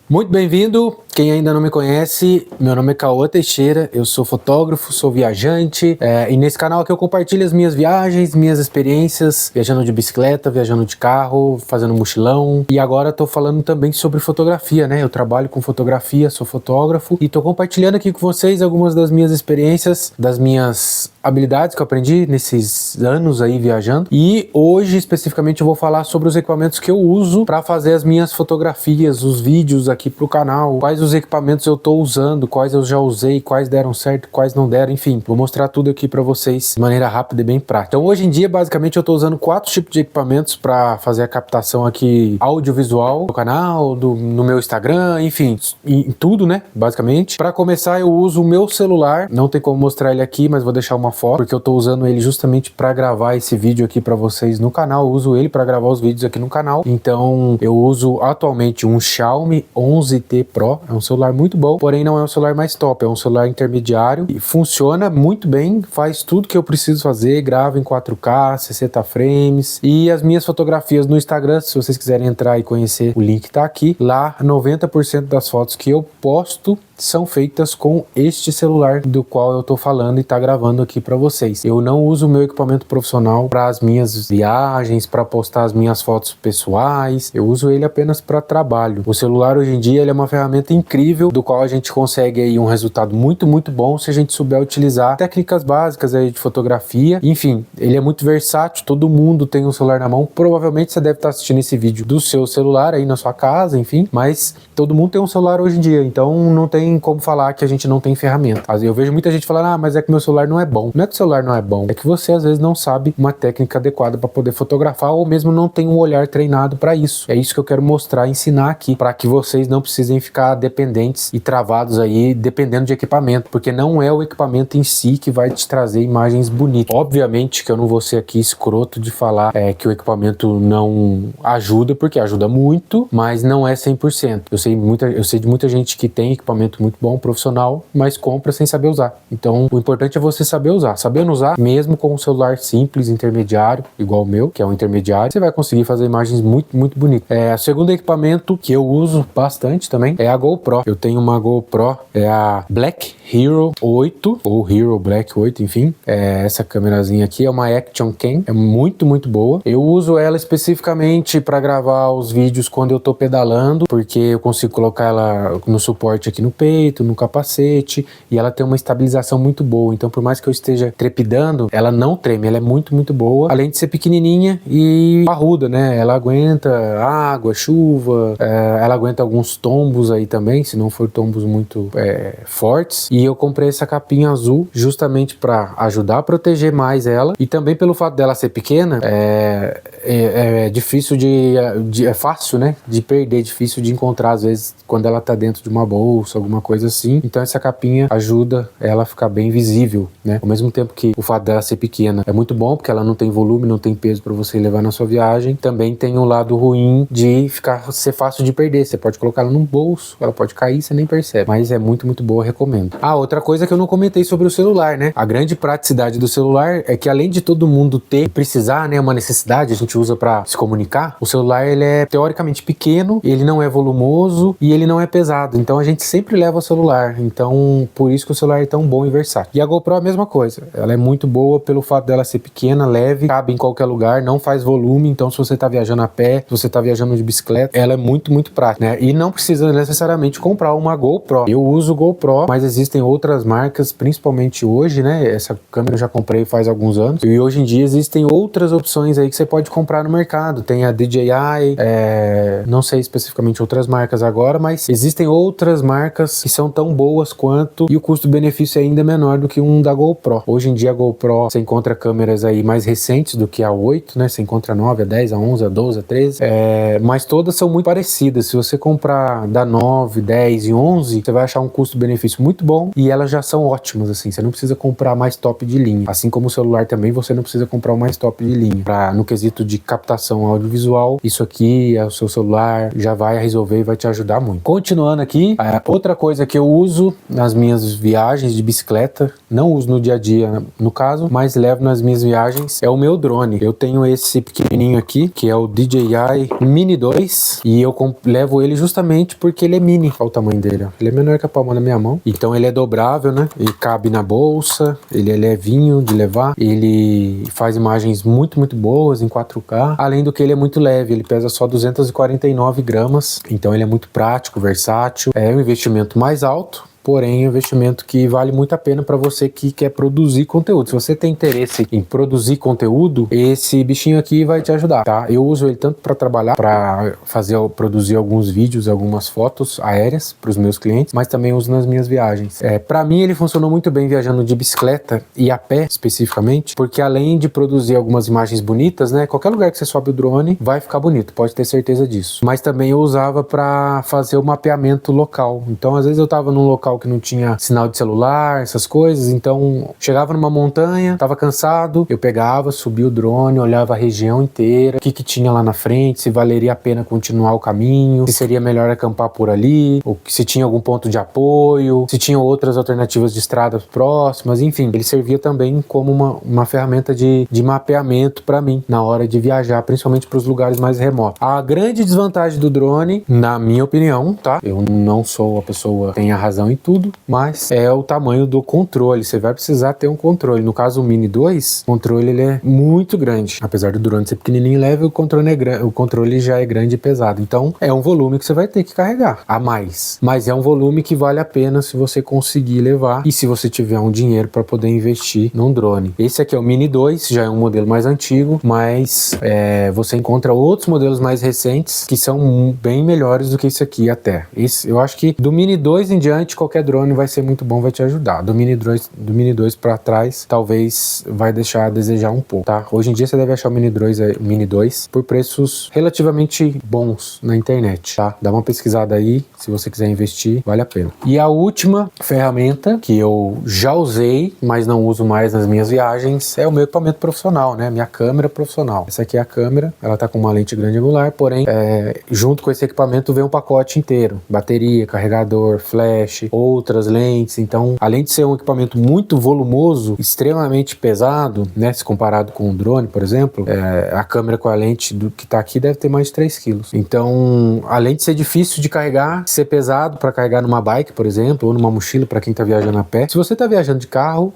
Muito bem-vindo. Quem ainda não me conhece, meu nome é Cauã Teixeira, eu sou fotógrafo, sou viajante, e nesse canal aqui eu compartilho as minhas viagens, minhas experiências, viajando de bicicleta, viajando de carro, fazendo mochilão, e agora tô falando também sobre fotografia, né? Eu trabalho com fotografia, sou fotógrafo, e tô compartilhando aqui com vocês algumas das minhas experiências, das minhas habilidades que eu aprendi nesses anos aí viajando, e hoje especificamente eu vou falar sobre os equipamentos que eu uso para fazer as minhas fotografias, os vídeos aqui pro canal, quais os equipamentos eu tô usando, quais eu já usei, quais deram certo, quais não deram, enfim, vou mostrar tudo aqui para vocês de maneira rápida e bem prática. Então hoje em dia, basicamente, eu tô usando 4 tipos de equipamentos para fazer a captação aqui audiovisual do canal, no meu Instagram, enfim, em tudo, né, basicamente. Para começar, eu uso o meu celular, não tem como mostrar ele aqui, mas vou deixar uma foto, porque eu tô usando ele justamente para gravar esse vídeo aqui para vocês no canal, eu uso ele para gravar os vídeos aqui no canal. Então eu uso atualmente um Xiaomi 11T Pro, é um celular muito bom, porém não é um celular mais top, é um celular intermediário e funciona muito bem, faz tudo que eu preciso fazer, grava em 4K, 60 frames, e as minhas fotografias no Instagram, se vocês quiserem entrar e conhecer, o link tá aqui. Lá 90% das fotos que eu posto são feitas com este celular do qual eu tô falando e tá gravando aqui para vocês. Eu não uso o meu equipamento profissional para as minhas viagens, para postar as minhas fotos pessoais, eu uso ele apenas para trabalho. O celular hoje em dia ele é uma ferramenta incrível, do qual a gente consegue aí um resultado muito bom se a gente souber utilizar técnicas básicas aí de fotografia. Enfim, ele é muito versátil, todo mundo tem um celular na mão, provavelmente você deve estar assistindo esse vídeo do seu celular aí na sua casa, enfim, mas todo mundo tem um celular hoje em dia, então não tem como falar que a gente não tem ferramenta. Eu vejo muita gente falando, mas é que meu celular não é bom. Não é que o celular não é bom, é que você às vezes não sabe uma técnica adequada para poder fotografar, ou mesmo não tem um olhar treinado para isso. É isso que eu quero mostrar, ensinar aqui, para que vocês não precisem ficar dependentes e travados aí, dependendo de equipamento, porque não é o equipamento em si que vai te trazer imagens bonitas. Obviamente que eu não vou ser aqui escroto de falar que o equipamento não ajuda, porque ajuda muito, mas não é 100%. Eu sei de muita gente que tem equipamento muito bom, profissional, mas compra sem saber usar. Então, o importante é você saber usar. Sabendo usar, mesmo com um celular simples, intermediário, igual o meu, que é um intermediário, você vai conseguir fazer imagens muito bonitas. O segundo equipamento que eu uso bastante também é a GoPro. Eu tenho uma GoPro, é a Black Hero 8, ou Hero Black 8, enfim. Essa câmerazinha aqui é uma Action Cam, é muito boa. Eu uso ela especificamente para gravar os vídeos quando eu tô pedalando, porque eu consigo colocar ela no suporte aqui no peito, no capacete, e ela tem uma estabilização muito boa. Então, por mais que eu esteja trepidando, ela não treme, ela é muito boa, além de ser pequenininha e parruda, né? Ela aguenta água, chuva, ela aguenta alguns tombos aí também, se não for tombos muito fortes. E eu comprei essa capinha azul justamente para ajudar a proteger mais ela, e também pelo fato dela ser pequena, é difícil é fácil, né, de perder, difícil de encontrar às vezes quando ela tá dentro de uma bolsa, alguma coisa assim. Então essa capinha ajuda ela a ficar bem visível, né? Ao mesmo tempo que o fato dela ser pequena é muito bom, porque ela não tem volume, não tem peso para você levar na sua viagem. Também tem um lado ruim de ser fácil de perder. Você pode colocar ela num bolso, ela pode cair, você nem percebe. Mas é muito boa, recomendo. Outra coisa que eu não comentei sobre o celular, né? A grande praticidade do celular é que, além de todo mundo precisar, né, uma necessidade, a gente usa para se comunicar, o celular ele é teoricamente pequeno, ele não é volumoso e ele não é pesado. Então a gente sempre leva o celular. Então por isso que o celular é tão bom e versátil. E a GoPro é a mesma coisa. Ela é muito boa pelo fato dela ser pequena, leve, cabe em qualquer lugar, não faz volume. Então se você tá viajando a pé, se você tá viajando de bicicleta, ela é muito prática, né? E não precisa necessariamente comprar uma GoPro. Eu uso GoPro, mas existem outras marcas, principalmente hoje, né? Essa câmera eu já comprei faz alguns anos. E hoje em dia existem outras opções aí que você pode comprar no mercado. Tem a DJI, não sei especificamente outras marcas agora, mas existem outras marcas que são tão boas quanto, e o custo-benefício é ainda menor do que um da GoPro. Hoje em dia a GoPro, você encontra câmeras aí mais recentes do que a 8, né? Você encontra a 9, a 10, a 11, a 12, a 13, mas todas são muito parecidas. Se você comprar da 9, 10 e 11, você vai achar um custo-benefício muito bom, e elas já são ótimas, assim, você não precisa comprar mais top de linha. Assim como o celular também, você não precisa comprar o mais top de linha. No quesito de captação audiovisual, isso aqui é o seu celular, já vai resolver e vai te ajudar muito. Continuando aqui, outra coisa que eu uso nas minhas viagens de bicicleta, não uso no dia a dia no caso, mas levo nas minhas viagens, é o meu drone. Eu tenho esse pequenininho aqui, que é o DJI Mini 2, e eu levo ele justamente porque ele é mini. Olha o tamanho dele, ó. Ele é menor que a palma da minha mão, então ele é dobrável, né? Ele cabe na bolsa, ele é levinho de levar, ele faz imagens muito, muito boas em 4K, além do que ele é muito leve, ele pesa só 249 gramas, então ele é muito prático, versátil, é um investimento mais alto, porém é um investimento que vale muito a pena para você que quer produzir conteúdo. Se você tem interesse em produzir conteúdo, esse bichinho aqui vai te ajudar, tá? Eu uso ele tanto para trabalhar, para produzir alguns vídeos, algumas fotos aéreas para os meus clientes, mas também uso nas minhas viagens. Para mim ele funcionou muito bem viajando de bicicleta e a pé especificamente, porque além de produzir algumas imagens bonitas, né? Qualquer lugar que você sobe o drone vai ficar bonito, pode ter certeza disso. Mas também eu usava para fazer o mapeamento local. Então às vezes eu tava num local que não tinha sinal de celular, essas coisas, então chegava numa montanha, tava cansado, eu pegava, subia o drone, olhava a região inteira, o que tinha lá na frente, se valeria a pena continuar o caminho, se seria melhor acampar por ali, ou se tinha algum ponto de apoio, se tinha outras alternativas de estradas próximas, enfim, ele servia também como uma ferramenta de mapeamento para mim, na hora de viajar, principalmente para os lugares mais remotos. A grande desvantagem do drone, na minha opinião, tá? Eu não sou a pessoa que tem a razão em tudo, mas é o tamanho do controle. Você vai precisar ter um controle. No caso, o Mini 2, o controle ele é muito grande. Apesar do drone ser pequenininho e leve, o controle já é grande e pesado. Então, é um volume que você vai ter que carregar a mais. Mas é um volume que vale a pena se você conseguir levar e se você tiver um dinheiro para poder investir num drone. Esse aqui é o Mini 2, já é um modelo mais antigo, mas você encontra outros modelos mais recentes que são bem melhores do que esse aqui até. Eu acho que do Mini 2 em diante, qualquer drone vai ser muito bom, vai te ajudar. Do Mini 2 para trás, talvez vai deixar a desejar um pouco, tá? Hoje em dia você deve achar o Mini 2 por preços relativamente bons na internet, tá? Dá uma pesquisada aí, se você quiser investir, vale a pena. E a última ferramenta que eu já usei, mas não uso mais nas minhas viagens, é o meu equipamento profissional, né? Minha câmera profissional. Essa aqui é a câmera, ela tá com uma lente grande angular, porém, junto com esse equipamento vem um pacote inteiro. Bateria, carregador, flash, outras lentes. Então, além de ser um equipamento muito volumoso, extremamente pesado, né, se comparado com um drone, por exemplo, a câmera com a lente que está aqui deve ter mais de 3 quilos. Então, além de ser difícil de carregar, ser pesado para carregar numa bike, por exemplo, ou numa mochila para quem está viajando a pé. Se você está viajando de carro,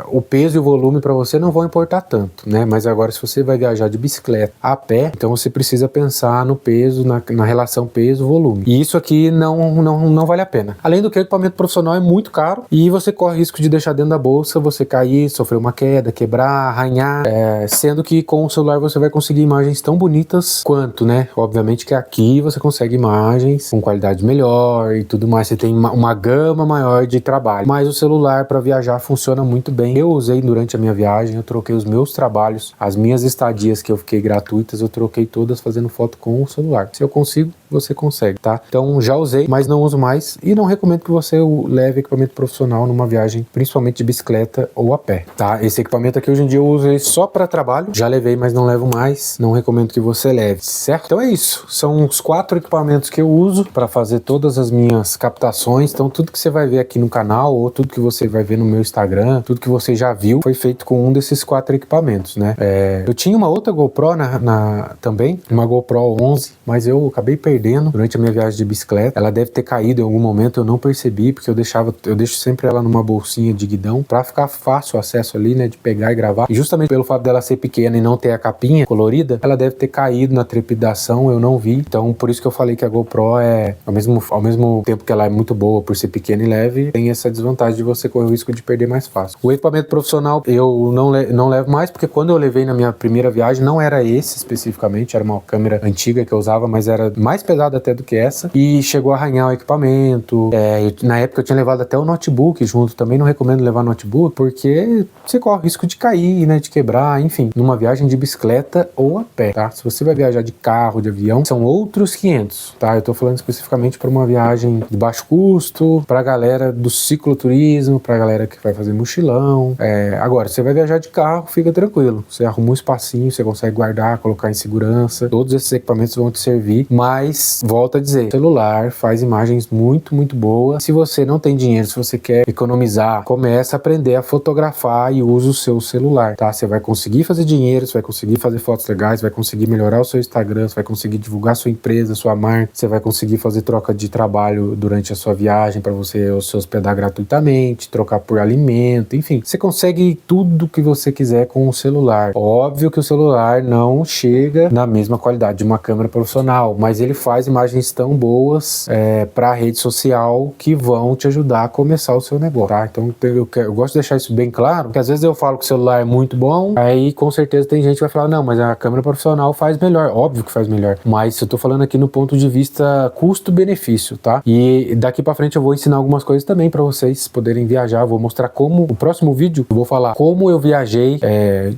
o peso e o volume para você não vão importar tanto, né? Mas agora, se você vai viajar de bicicleta a pé, então você precisa pensar no peso, na relação peso-volume. E isso aqui não vale a pena. Além do que, o equipamento profissional é muito caro e você corre risco de deixar dentro da bolsa, você cair, sofrer uma queda, quebrar, arranhar, sendo que com o celular você vai conseguir imagens tão bonitas quanto, né? Obviamente que aqui você consegue imagens com qualidade melhor e tudo mais, você tem uma gama maior de trabalho, mas o celular para viajar funciona muito bem. Eu usei durante a minha viagem, eu troquei os meus trabalhos, as minhas estadias que eu fiquei gratuitas, eu troquei todas fazendo foto com o celular. Se eu consigo, você consegue, tá? Então já usei, mas não uso mais e não recomendo que você leve equipamento profissional numa viagem, principalmente de bicicleta ou a pé, tá? Esse equipamento aqui hoje em dia eu uso ele só para trabalho, já levei, mas não levo mais, não recomendo que você leve, certo? Então é isso, são os 4 equipamentos que eu uso para fazer todas as minhas captações. Então tudo que você vai ver aqui no canal ou tudo que você vai ver no meu Instagram, tudo que você já viu foi feito com um desses 4 equipamentos, né? Eu tinha uma outra GoPro também, uma GoPro 11, mas eu acabei perdendo durante a minha viagem de bicicleta. Ela deve ter caído em algum momento, eu não percebi, porque eu deixo sempre ela numa bolsinha de guidão pra ficar fácil o acesso ali, né, de pegar e gravar. E justamente pelo fato dela ser pequena e não ter a capinha colorida, ela deve ter caído na trepidação, eu não vi. Então, por isso que eu falei que a GoPro ao mesmo tempo que ela é muito boa por ser pequena e leve, tem essa desvantagem de você correr o risco de perder mais fácil. O equipamento profissional eu não levo mais, porque quando eu levei na minha primeira viagem, não era esse especificamente, era uma câmera antiga que eu usava, mas era mais pesada até do que essa, e chegou a arranhar o equipamento. Na época eu tinha levado até o notebook junto, também não recomendo levar notebook, porque você corre o risco de cair, né, de quebrar, enfim, numa viagem de bicicleta ou a pé, tá? Se você vai viajar de carro, de avião, são outros 500, tá? Eu tô falando especificamente para uma viagem de baixo custo, pra galera do cicloturismo, pra galera que vai fazer mochilão. Agora, você vai viajar de carro, fica tranquilo, você arruma um espacinho, você consegue guardar, colocar em segurança, todos esses equipamentos vão te servir, mas Mas, volto a dizer, o celular faz imagens muito, muito boas. Se você não tem dinheiro, se você quer economizar, começa a aprender a fotografar e usa o seu celular, tá? Você vai conseguir fazer dinheiro, você vai conseguir fazer fotos legais, vai conseguir melhorar o seu Instagram, você vai conseguir divulgar sua empresa, sua marca, você vai conseguir fazer troca de trabalho durante a sua viagem para você se hospedar gratuitamente, trocar por alimento, enfim. Você consegue tudo que você quiser com o celular. Óbvio que o celular não chega na mesma qualidade de uma câmera profissional, mas ele faz imagens tão boas para a rede social que vão te ajudar a começar o seu negócio, tá? Então eu gosto de deixar isso bem claro, porque às vezes eu falo que o celular é muito bom, aí com certeza tem gente que vai falar, não, mas a câmera profissional faz melhor. Óbvio que faz melhor, mas eu tô falando aqui no ponto de vista custo-benefício, tá? E daqui pra frente eu vou ensinar algumas coisas também pra vocês poderem viajar. Eu vou mostrar como, no próximo vídeo, eu vou falar como eu viajei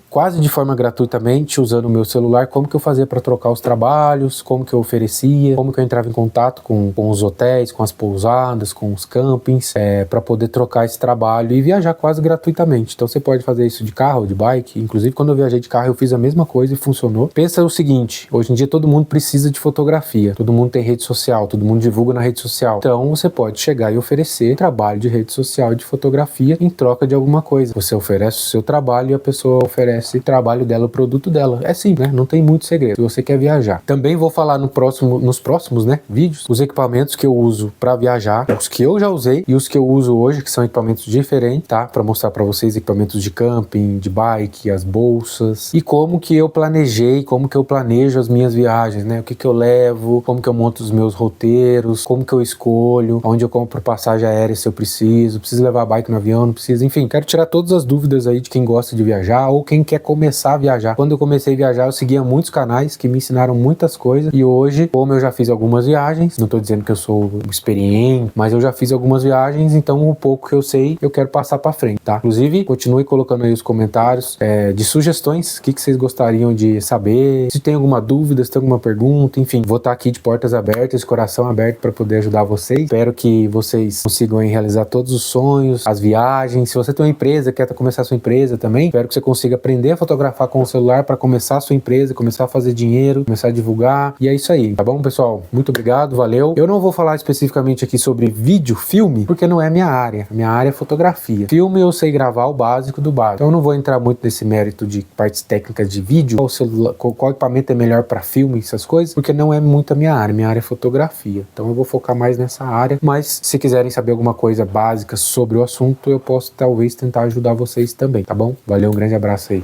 quase de forma gratuitamente usando o meu celular, como que eu fazia pra trocar os trabalhos, como que eu oferecia, como que eu entrava em contato com os hotéis, com as pousadas, com os campings, pra poder trocar esse trabalho e viajar quase gratuitamente. Então você pode fazer isso de carro, de bike. Inclusive quando eu viajei de carro eu fiz a mesma coisa e funcionou. Pensa o seguinte, hoje em dia todo mundo precisa de fotografia, todo mundo tem rede social, todo mundo divulga na rede social. Então você pode chegar e oferecer trabalho de rede social, de fotografia em troca de alguma coisa. Você oferece o seu trabalho e a pessoa oferece o trabalho dela, o produto dela. É simples, né? Não tem muito segredo. Se você quer viajar. Também vou falar nos próximos, né, vídeos, os equipamentos que eu uso para viajar, os que eu já usei e os que eu uso hoje, que são equipamentos diferentes, tá? Para mostrar para vocês equipamentos de camping, de bike, as bolsas e como que eu planejei, como que eu planejo as minhas viagens, né? O que que eu levo, como que eu monto os meus roteiros, como que eu escolho, onde eu compro passagem aérea se eu preciso levar bike no avião, não preciso, enfim, quero tirar todas as dúvidas aí de quem gosta de viajar ou quem quer começar a viajar. Quando eu comecei a viajar, eu seguia muitos canais que me ensinaram muitas coisas e hoje, como eu já fiz algumas viagens, não tô dizendo que eu sou experiente, mas eu já fiz algumas viagens, então o pouco que eu sei, eu quero passar pra frente, tá? Inclusive, continue colocando aí os comentários de sugestões, o que vocês gostariam de saber, se tem alguma dúvida, se tem alguma pergunta, enfim, vou estar aqui de portas abertas, coração aberto para poder ajudar vocês. Espero que vocês consigam aí realizar todos os sonhos, as viagens. Se você tem uma empresa, quer começar a sua empresa também, espero que você consiga aprender a fotografar com o celular para começar a sua empresa, começar a fazer dinheiro, começar a divulgar. E é isso aí, tá bom, pessoal? Muito obrigado, valeu. Eu não vou falar especificamente aqui sobre vídeo, filme, porque não é minha área. Minha área é fotografia. Filme eu sei gravar o básico do básico. Então eu não vou entrar muito nesse mérito de partes técnicas de vídeo, qual equipamento é melhor para filme, essas coisas, porque não é muito a minha área é fotografia. Então eu vou focar mais nessa área, mas se quiserem saber alguma coisa básica sobre o assunto, eu posso talvez tentar ajudar vocês também, tá bom? Valeu, um grande abraço aí.